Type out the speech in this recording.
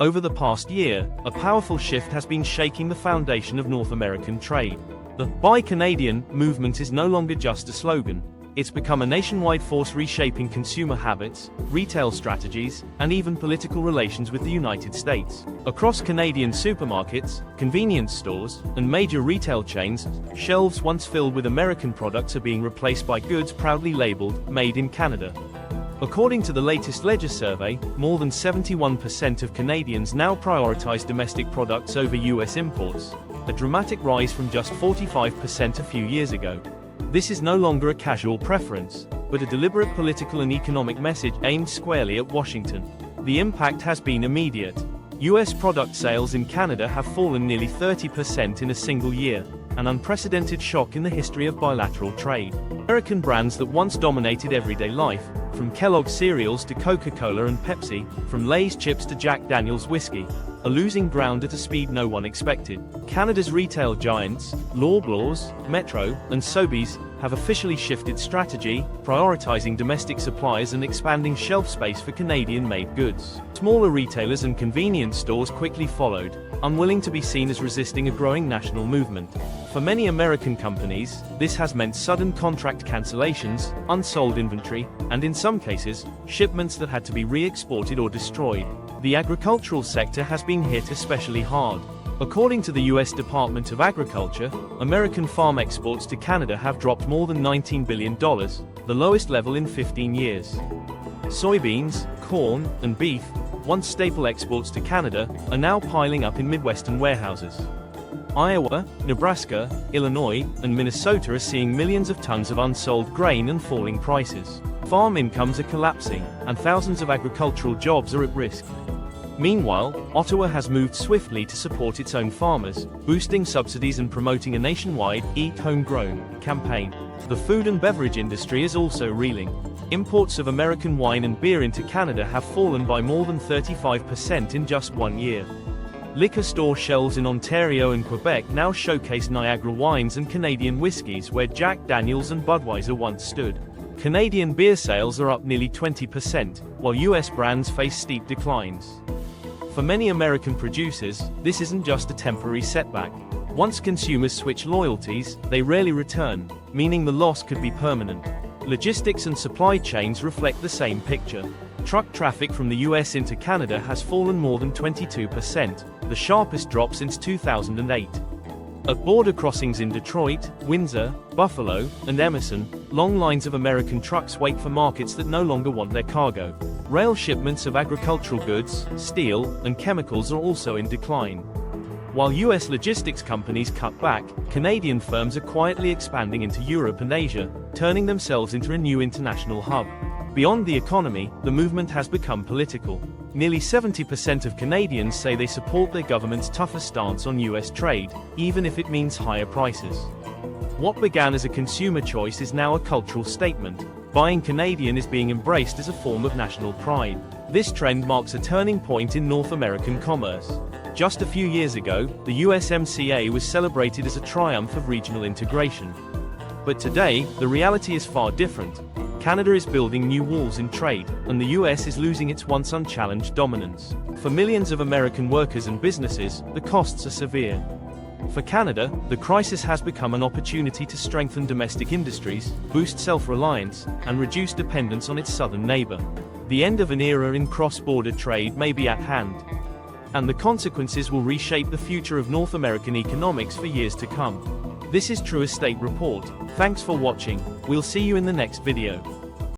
Over the past year, a powerful shift has been shaking the foundation of North American trade. The Buy Canadian movement is no longer just a slogan. It's become a nationwide force reshaping consumer habits, retail strategies, and even political relations with the United States. Across Canadian supermarkets, convenience stores, and major retail chains, shelves once filled with American products are being replaced by goods proudly labeled, "Made in Canada." According to the latest Ledger survey, more than 71% of Canadians now prioritize domestic products over U.S. imports, a dramatic rise from just 45% a few years ago. This is no longer a casual preference, but a deliberate political and economic message aimed squarely at Washington. The impact has been immediate. U.S. product sales in Canada have fallen nearly 30% in a single year, an unprecedented shock in the history of bilateral trade. American brands that once dominated everyday life, from Kellogg's cereals to Coca-Cola and Pepsi, from Lay's chips to Jack Daniel's whiskey, are losing ground at a speed no one expected. Canada's retail giants, Loblaws, Metro, and Sobeys, have officially shifted strategy, prioritizing domestic suppliers and expanding shelf space for Canadian-made goods. Smaller retailers and convenience stores quickly followed, unwilling to be seen as resisting a growing national movement. For many American companies, this has meant sudden contract cancellations, unsold inventory, and in some cases, shipments that had to be re-exported or destroyed. The agricultural sector has been hit especially hard. According to the U.S. Department of Agriculture, American farm exports to Canada have dropped more than $19 billion, the lowest level in 15 years. Soybeans, corn, and beef, once staple exports to Canada, are now piling up in Midwestern warehouses. Iowa, Nebraska, Illinois, and Minnesota are seeing millions of tons of unsold grain and falling prices. Farm incomes are collapsing, and thousands of agricultural jobs are at risk. Meanwhile, Ottawa has moved swiftly to support its own farmers, boosting subsidies and promoting a nationwide "Eat Homegrown" campaign. The food and beverage industry is also reeling. Imports of American wine and beer into Canada have fallen by more than 35% in just 1 year. Liquor store shelves in Ontario and Quebec now showcase Niagara wines and Canadian whiskies where Jack Daniel's and Budweiser once stood. Canadian beer sales are up nearly 20%, while U.S. brands face steep declines. For many American producers, this isn't just a temporary setback. Once consumers switch loyalties, they rarely return, meaning the loss could be permanent. Logistics and supply chains reflect the same picture. Truck traffic from the U.S. into Canada has fallen more than 22%, the sharpest drop since 2008. At border crossings in Detroit, Windsor, Buffalo, and Emerson, long lines of American trucks wait for markets that no longer want their cargo. Rail shipments of agricultural goods, steel, and chemicals are also in decline. While U.S. logistics companies cut back, Canadian firms are quietly expanding into Europe and Asia, turning themselves into a new international hub. Beyond the economy, the movement has become political. Nearly 70% of Canadians say they support their government's tougher stance on U.S. trade, even if it means higher prices. What began as a consumer choice is now a cultural statement. Buying Canadian is being embraced as a form of national pride. This trend marks a turning point in North American commerce. Just a few years ago, the USMCA was celebrated as a triumph of regional integration. But today, the reality is far different. Canada is building new walls in trade, and the US is losing its once unchallenged dominance. For millions of American workers and businesses, the costs are severe. For Canada, the crisis has become an opportunity to strengthen domestic industries, boost self-reliance, and reduce dependence on its southern neighbor. The end of an era in cross-border trade may be at hand, and the consequences will reshape the future of North American economics for years to come. This is True Estate Report. Thanks for watching. We'll see you in the next video.